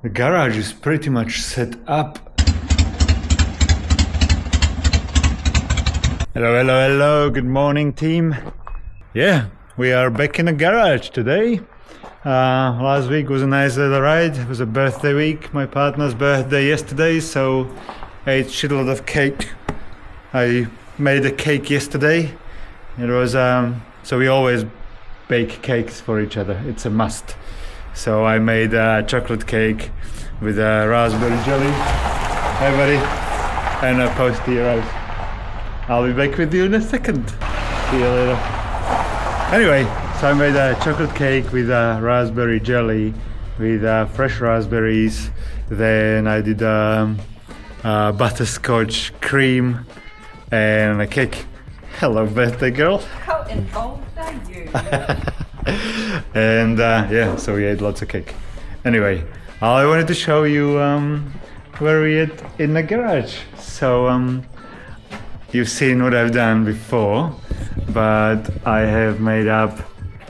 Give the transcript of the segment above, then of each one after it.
The garage is pretty much set up. Hello, good morning team. Yeah, we are back in the garage today. Last week was a nice little ride. It was a birthday week, my partner's birthday yesterday, so I ate a shitload of cake. I made a cake yesterday. It was, so we always bake cakes for each other, it's a must. So I made a chocolate cake with a raspberry jelly. Hey buddy, and a post to your house. I'll be back with you in a second. See you later. Anyway, so I made a chocolate cake with a raspberry jelly, with fresh raspberries. Then I did butterscotch cream and a cake. Hello, birthday girl. How involved are you? And yeah, so we ate lots of cake. Anyway, I wanted to show you where we ate in the garage. So you've seen what I've done before, but I have made up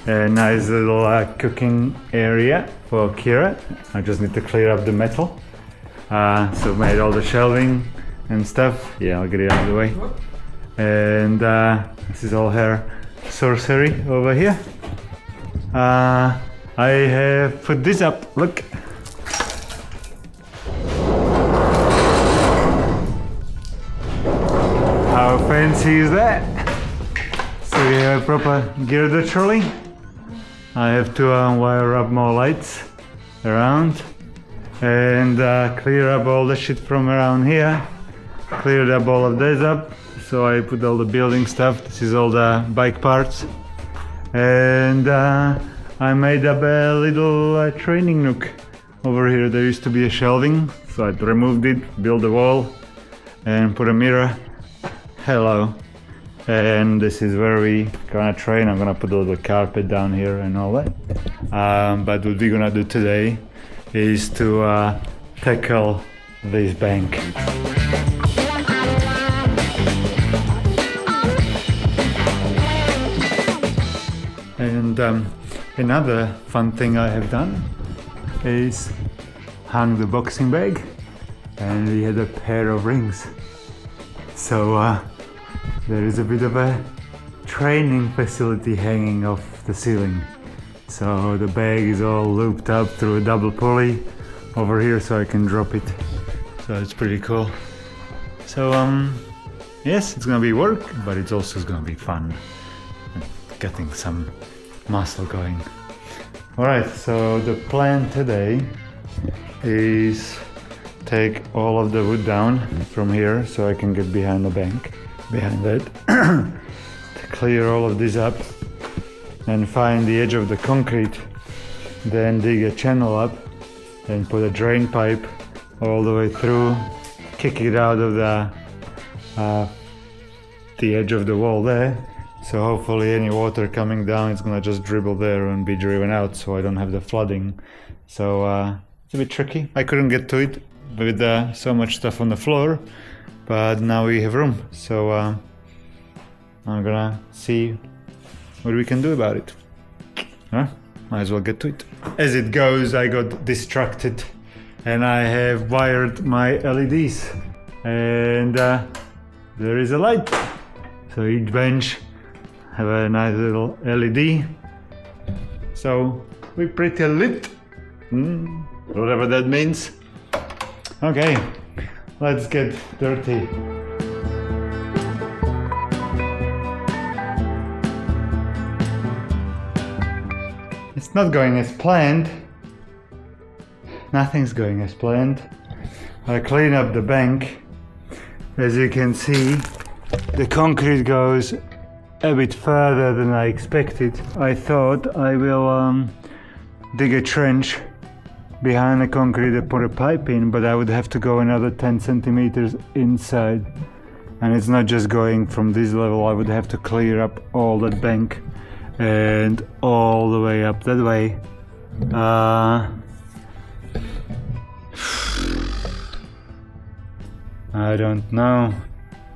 a nice little cooking area for Kira. I just need to clear up the metal. So made all the shelving and stuff. Yeah, I'll get it out of the way. And this is all her sorcery over here. I have put this up, look. How fancy is that? So we have a proper girder trolley. I have to wire up more lights around and clear up all the shit from around here. Cleared up all of this up. So I put all the building stuff. This is all the bike parts. And I made up a little training nook over here. There used to be a shelving, so I removed it, built a wall and put a mirror. Hello. And this is where we gonna train. I'm gonna put a little carpet down here and all that. But what we're gonna do today is to tackle this bank. And another fun thing I have done is hung the boxing bag, and we had a pair of rings. So there is a bit of a training facility hanging off the ceiling. So the bag is all looped up through a double pulley over here so I can drop it. So it's pretty cool. So yes, it's gonna be work, but it's also gonna be fun. Getting some muscle going. Alright, so the plan today is take all of the wood down from here so I can get behind the bank, behind that, to clear all of this up and find the edge of the concrete, then dig a channel up and put a drain pipe all the way through, kick it out of the edge of the wall there. So hopefully any water coming down, it's gonna just dribble there and be driven out, so I don't have the flooding. So it's a bit tricky. I couldn't get to it with so much stuff on the floor, but now we have room. So I'm gonna see what we can do about it. Might as well get to it. As it goes, I got distracted and I have wired my LEDs. And there is a light. So each bench have a nice little LED, so we're pretty lit, whatever that means. Okay, let's get dirty. It's not going as planned. Nothing's going as planned. I clean up the bank. As you can see, the concrete goes a bit further than I expected. I thought I will dig a trench behind the concrete and put a pipe in, but I would have to go another 10 centimeters inside. And it's not just going from this level, I would have to clear up all that bank and all the way up that way. I don't know.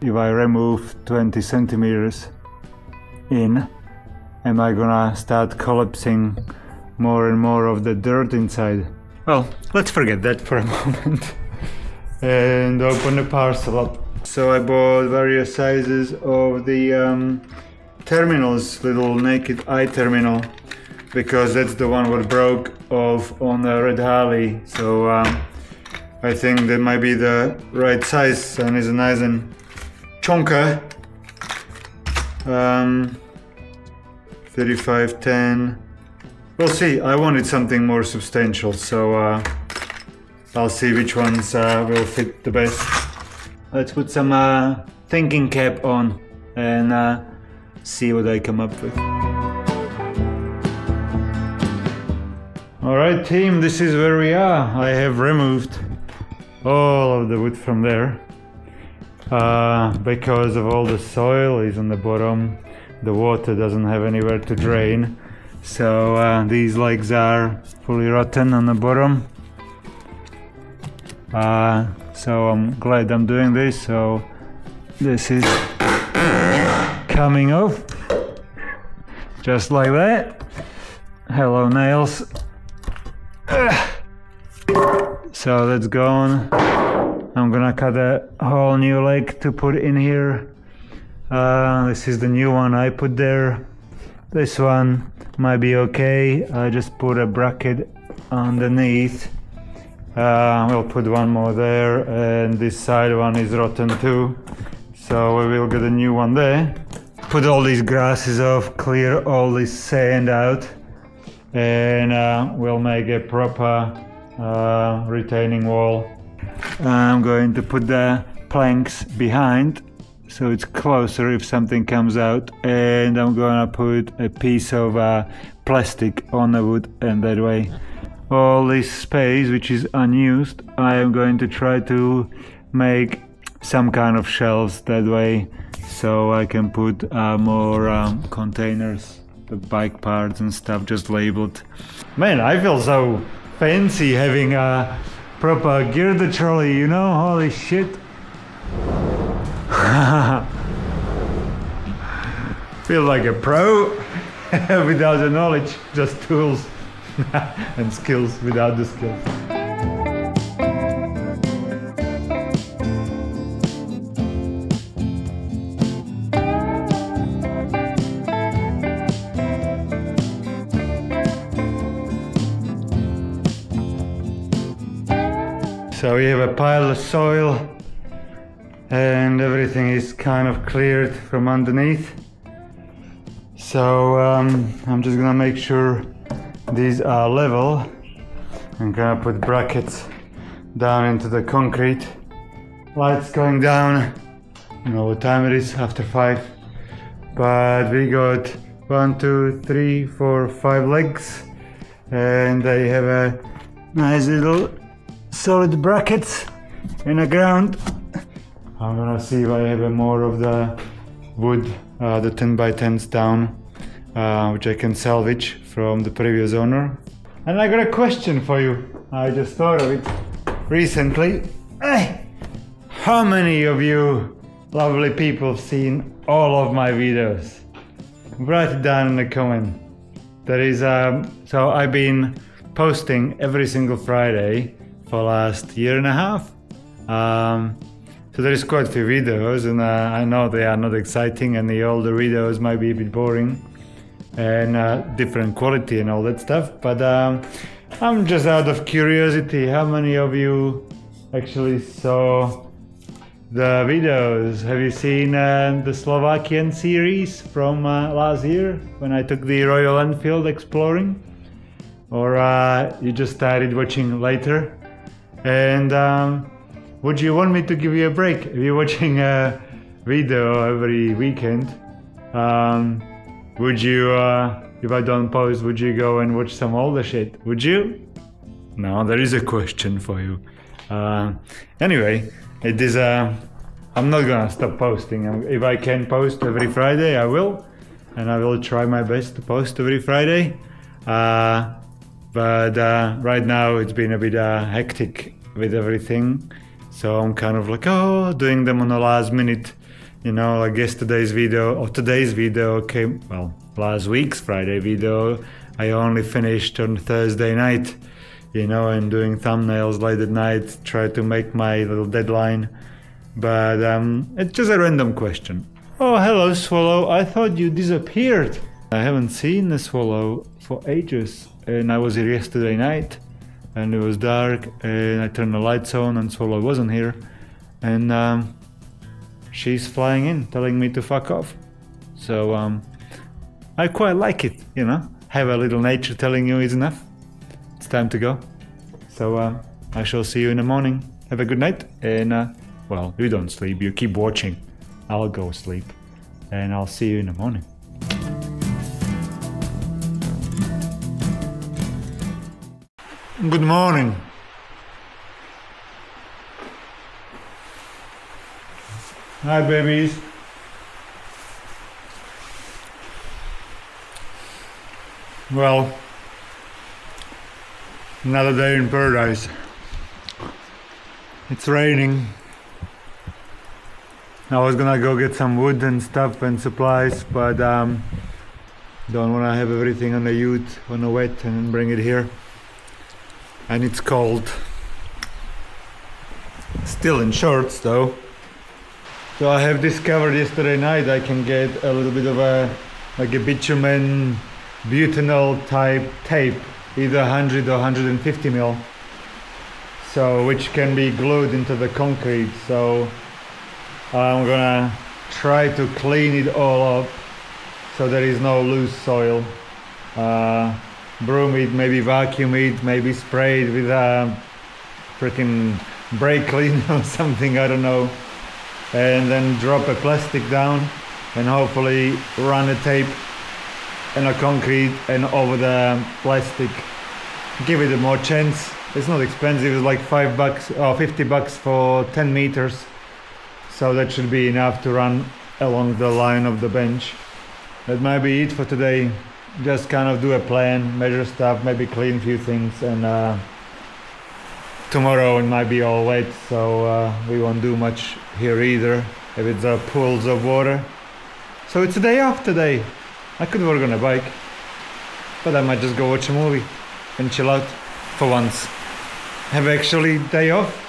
If I remove 20 centimeters in, am I gonna start collapsing more and more of the dirt inside? Well, let's forget that for a moment and open the parcel up. So I bought various sizes of the terminals, little naked eye terminal, because that's the one what broke off on the red Harley. So I think that might be the right size and is a nice and chonker. 3510. We'll see. I wanted something more substantial, so I'll see which ones will fit the best. Let's put some thinking cap on and see what I come up with. Alright team, this is where we are. I have removed all of the wood from there because of all the soil is on the bottom. The water doesn't have anywhere to drain, so these legs are fully rotten on the bottom. So I'm glad I'm doing this. So this is coming off just like that. Hello nails. So that's gone. I'm gonna cut a whole new leg to put in here. This is the new one I put there. This one might be okay. I just put a bracket underneath. We'll put one more there, and this side one is rotten too, so we will get a new one there. Put all these grasses off, clear all this sand out, and we'll make a proper retaining wall. I'm going to put the planks behind so it's closer if something comes out, and I'm gonna put a piece of plastic on the wood, and that way all this space which is unused, I am going to try to make some kind of shelves that way, so I can put more containers, the bike parts and stuff just labeled. Man, I feel so fancy having a proper girder trolley, you know, holy shit. Feel like a pro without the knowledge, just tools. And skills without the skills. So we have a pile of soil and everything is kind of cleared from underneath. So I'm just gonna make sure these are level. I'm gonna put brackets down into the concrete. Lights going down. You know what time it is, after 5. But we got 1, 2, 3, 4, 5 legs, and they have a nice little solid brackets in the ground. I'm gonna see if I have more of the wood, the 10x10s down, which I can salvage from the previous owner. And I got a question for you. I just thought of it recently. How many of you lovely people have seen all of my videos? Write it down in the comment. There is so I've been posting every single Friday for last year and a half. So there is quite a few videos, and I know they are not exciting, and the older videos might be a bit boring and different quality and all that stuff, but I'm just out of curiosity, how many of you actually saw the videos? Have you seen the Slovakian series from last year when I took the Royal Enfield exploring, or you just started watching later? And would you want me to give you a break if you're watching a video every weekend? Would you, if I don't post, would you go and watch some older shit? Would you? No, there is a question for you. Anyway, it is, I'm not gonna stop posting. If I can post every Friday, I will. And I will try my best to post every Friday. But right now it's been a bit hectic with everything. So I'm kind of like, doing them on the last minute. You know, like yesterday's video, or today's video came, well, last week's Friday video, I only finished on Thursday night. you know, and doing thumbnails late at night, try to make my little deadline. But it's just a random question. Oh, hello, Swallow. I thought you disappeared. I haven't seen the Swallow for ages. And I was here yesterday night, and it was dark, and I turned the lights on, and Swallow wasn't here. And she's flying in, telling me to fuck off. So I quite like it, you know? Have a little nature telling you is enough. It's time to go. So I shall see you in the morning. Have a good night, and well, you don't sleep, you keep watching. I'll go sleep, and I'll see you in the morning. Good morning. Hi, babies. Well, another day in paradise. It's raining. I was gonna go get some wood and stuff and supplies, but don't wanna have everything on the ute on the wet and bring it here. And it's cold. Still in shorts though. So I have discovered yesterday night I can get a little bit of a bitumen butanol type tape, either 100 or 150 mil. So which can be glued into the concrete. So I'm gonna try to clean it all up so there is no loose soil. Broom it, maybe vacuum it, maybe spray it with a freaking brake cleaner or something, I don't know. And then drop a plastic down and hopefully run a tape and a concrete and over the plastic. Give it a more chance. It's not expensive, it's like $5 or $50 for 10 meters. So that should be enough to run along the line of the bench. That might be it for today. Just kind of do a plan, measure stuff, maybe clean a few things, and tomorrow it might be all wet, so we won't do much here either if it's pools of water. So it's a day off today. I could work on a bike, but I might just go watch a movie and chill out for once. Have actually day off.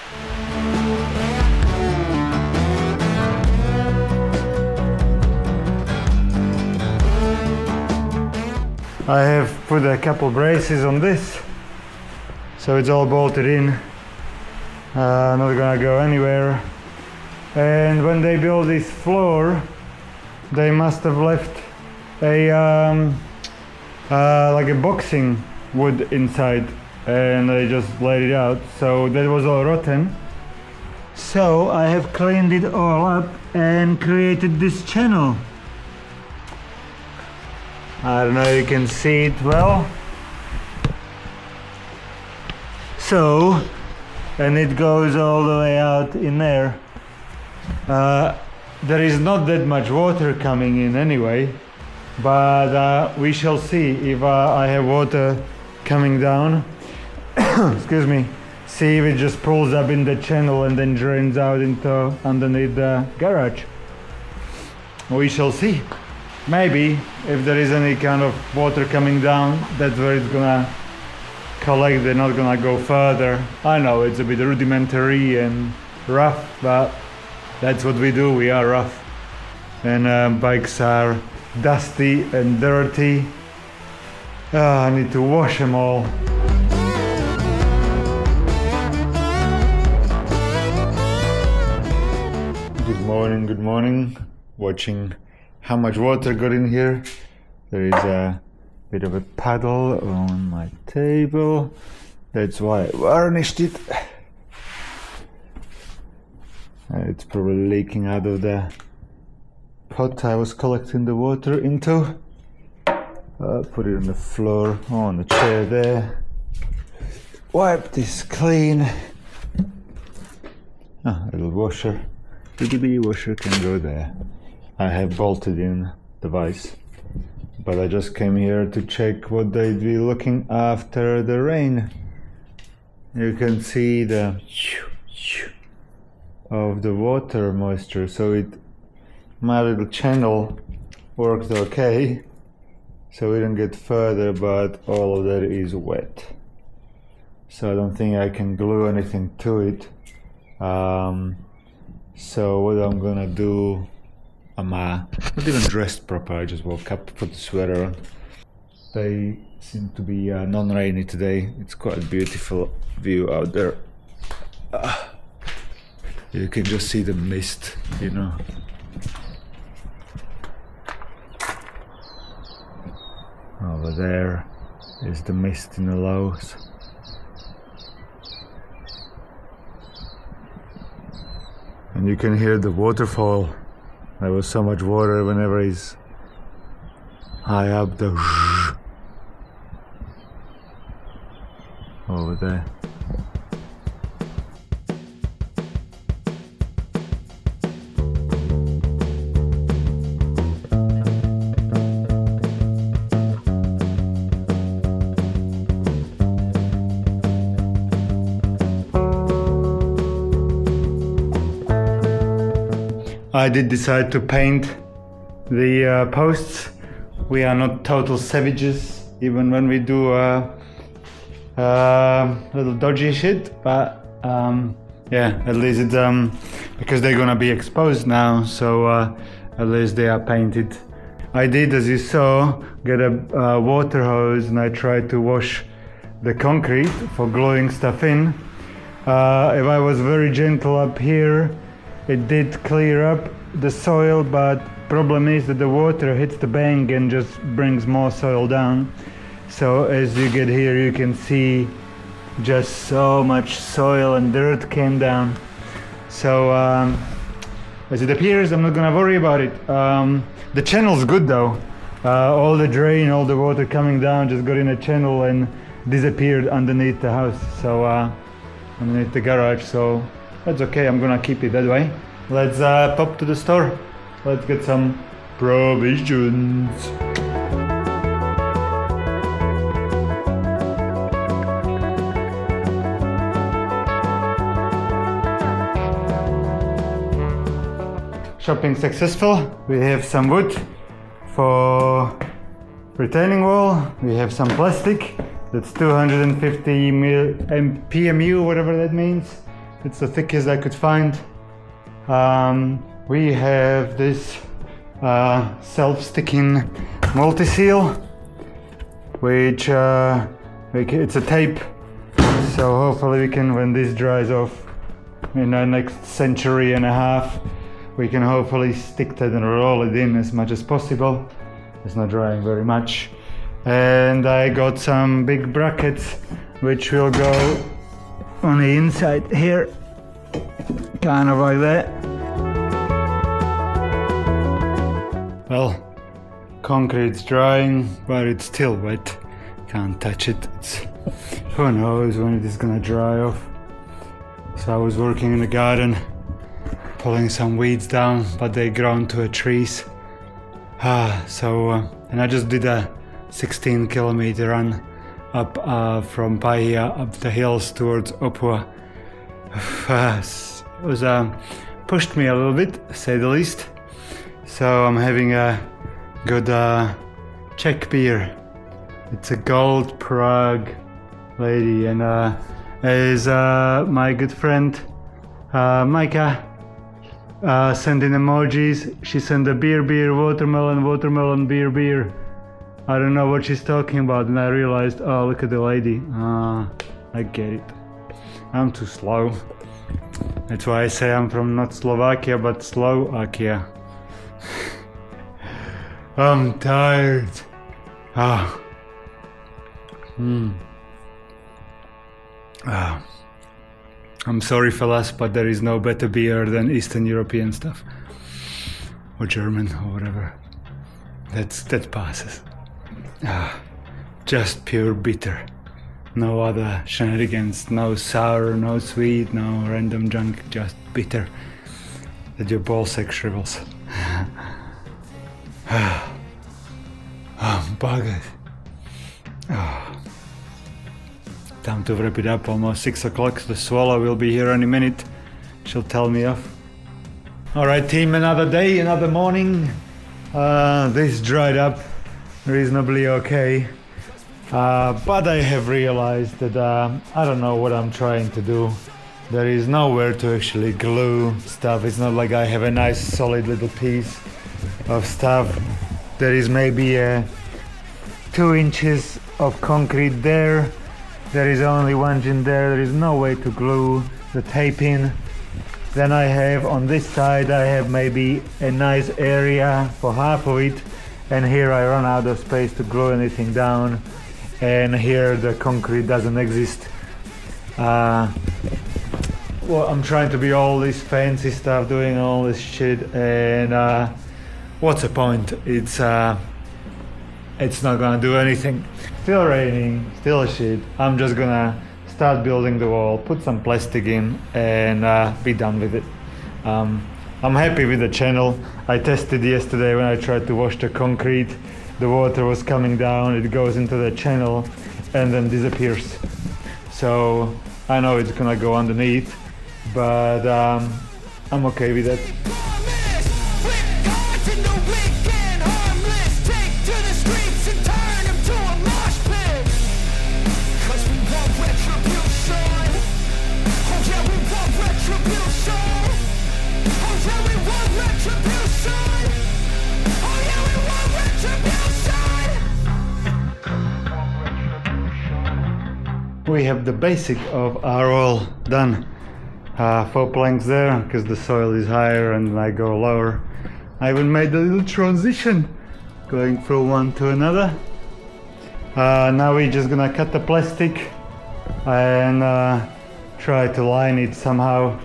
I have put a couple braces on this, so it's all bolted in, not gonna go anywhere. And when they built this floor, they must have left a like a boxing wood inside, and they just laid it out, so that was all rotten. So I have cleaned it all up and created this channel. I don't know if you can see it well. So, and it goes all the way out in there. There is not that much water coming in anyway, but we shall see if I have water coming down. Excuse me. See if it just pulls up in the channel and then drains out into underneath the garage. We shall see. Maybe if there is any kind of water coming down, that's where it's gonna collect. They're not gonna go further. I know it's a bit rudimentary and rough, but that's what we do. We are rough, and bikes are dusty and dirty. I need to wash them all. Good morning, good morning. Watching how much water got in here. There is a bit of a puddle on my table. That's why I varnished it. It's probably leaking out of the pot I was collecting the water into. Put it on the floor, on the chair there. Wipe this clean. A little washer. Itty bitty washer can go there. I have bolted in the vise, but I just came here to check what they'd be looking after the rain. You can see the of the water moisture, so my little channel works okay, so we don't get further, but all of that is wet. so I don't think I can glue anything to it. So what I'm gonna do, I'm not even dressed proper, I just woke up, put the sweater on. They seem to be non-rainy today. It's quite a beautiful view out there. You can just see the mist, you know. Over there is the mist in the lows. And you can hear the waterfall. There was so much water whenever he's high up, the over there. I did decide to paint the posts. We are not total savages, even when we do little dodgy shit, but yeah, at least it's because they're gonna be exposed now, so at least they are painted. I did, as you saw, get a water hose and I tried to wash the concrete for gluing stuff in. If I was very gentle up here, it did clear up the soil, but problem is that the water hits the bank and just brings more soil down. So as you get here, you can see just so much soil and dirt came down. So as it appears, I'm not gonna worry about it. The channel's good though. All the drain, all the water coming down just got in a channel and disappeared underneath the house, so underneath the garage, so that's okay. I'm gonna keep it that way. Let's pop to the store. Let's get some provisions. Shopping successful. We have some wood for retaining wall. We have some plastic. That's 250 PMU, whatever that means. It's the thickest I could find. We have this self-sticking multi-seal, which it's a tape. So hopefully we can, when this dries off in the next century and a half, we can hopefully stick that and roll it in as much as possible. It's not drying very much. And I got some big brackets which will go on the inside here, kind of like that. Well, concrete's drying, but it's still wet. Can't touch it. Who knows when it is gonna dry off. So I was working in the garden, pulling some weeds down, but they grown to trees. And I just did a 16-kilometer run up from Pahia up the hills towards Opua. It was pushed me a little bit, to say the least. So I'm having a good Czech beer. It's a Gold Prague lady, and is my good friend Micah sending emojis. She sent a beer, watermelon, beer. I don't know what she's talking about, and I realized, oh, look at the lady. I get it. I'm too slow. That's why I say I'm from not Slovakia, but Slovakia. I'm tired. I'm sorry, fellas, but there is no better beer than Eastern European stuff, or German, or whatever. That passes. Just pure bitter. No other shenanigans, no sour, no sweet, no random junk, just bitter. That your ballsack shrivels. I'm buggered. Time to wrap it up, almost 6 o'clock. The swallow will be here any minute. She'll tell me off. Alright team, another day, another morning. This dried up reasonably okay. but I have realized that I don't know what I'm trying to do. There is nowhere to actually glue stuff. It's not like I have a nice solid little piece of stuff. There is maybe 2 inches of concrete there. There is only 1 inch in there. There is no way to glue the tape in. Then I have on this side, I have maybe a nice area for half of it, and here I run out of space to glue anything down, and here the concrete doesn't exist. Well, I'm trying to be all this fancy stuff, doing all this shit, and what's the point? It's not gonna do anything. Still raining, still shit. I'm just gonna start building the wall, put some plastic in, and be done with it. I'm happy with the channel. I tested yesterday when I tried to wash the concrete. The water was coming down, it goes into the channel and then disappears. So I know it's gonna go underneath, but I'm okay with it. We have the basic of our wall done. 4 planks there because the soil is higher and I go lower. I even made a little transition going from one to another. Now we're just gonna cut the plastic and try to line it somehow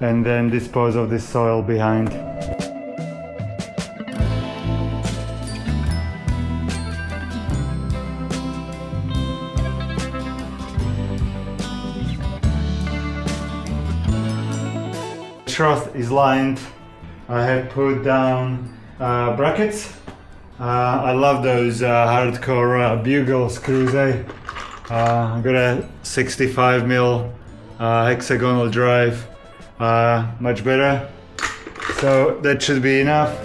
and then dispose of this soil behind. Trough is lined. I have put down brackets. I love those hardcore bugle screws. I got a 65mm hexagonal drive, much better. So that should be enough.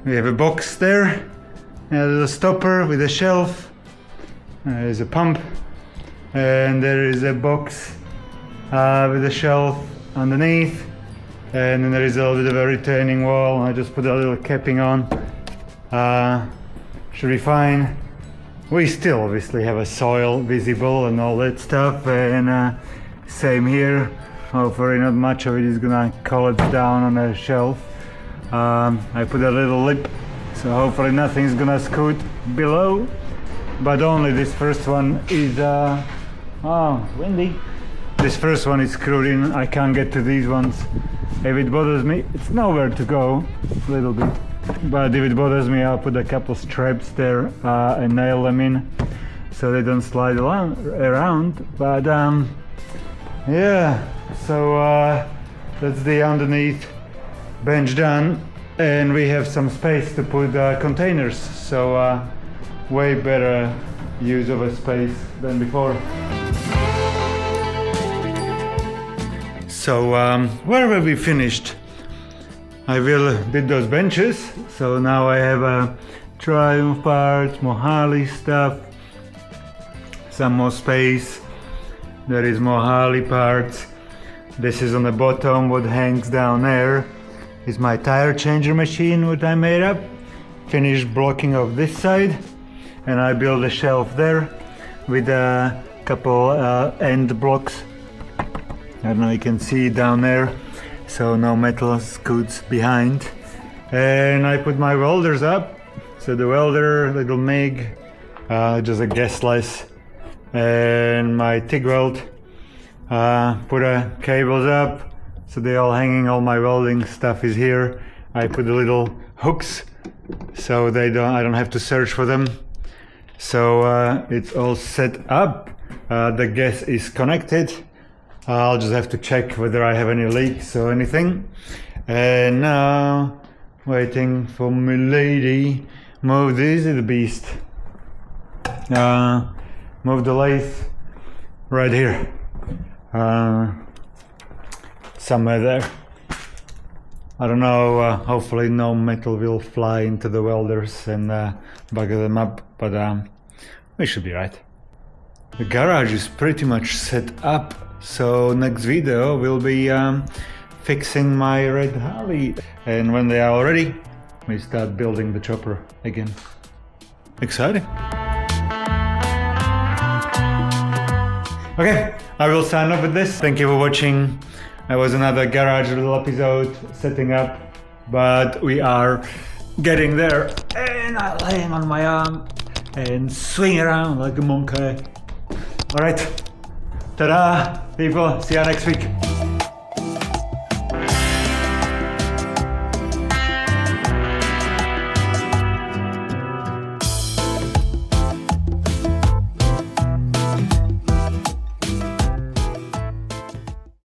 We have a box there, a little stopper with a shelf, there is a pump, and there is a box with a shelf underneath, and then there is a little bit of a retaining wall. I just put a little capping on. Should be fine. We still obviously have a soil visible and all that stuff, and same here. Hopefully not much of it is gonna collapse down on a shelf. I put a little lip, so hopefully nothing's gonna scoot below, but only this first one is windy. This first one is screwed in. I can't get to these ones. If it bothers me, it's nowhere to go, a little bit, but if it bothers me, I'll put a couple straps there and nail them in so they don't slide around. But yeah, so that's the underneath bench done, and we have some space to put containers, so way better use of a space than before. So where were we finished? I will did those benches, so now I have Triumph parts, more Harley stuff, some more space. There is more Harley parts. This is on the bottom, what hangs down there is my tire changer machine, what I made up. Finished blocking of this side, and I built a shelf there with a couple end blocks. I don't know, you can see down there, so no metal scoots behind. And I put my welders up, so the welder, little MIG, just a gasless, and my TIG weld. Put cables up, so they're all hanging. All my welding stuff is here. I put the little hooks, so I don't have to search for them. So it's all set up. The gas is connected. I'll just have to check whether I have any leaks or anything. And now waiting for my lady. move this is the beast. Move the lathe right here. Somewhere there. I don't know, hopefully no metal will fly into the welders and bugger them up, but we should be right. The garage is pretty much set up, so next video will be fixing my red Harley, and when they are all ready, we start building the chopper again. Exciting! Okay, I will sign off with this. Thank you for watching. That was another garage little episode setting up, but we are getting there, and I'm laying on my arm and swing around like a monkey. Alright, ta-da people, see you next week.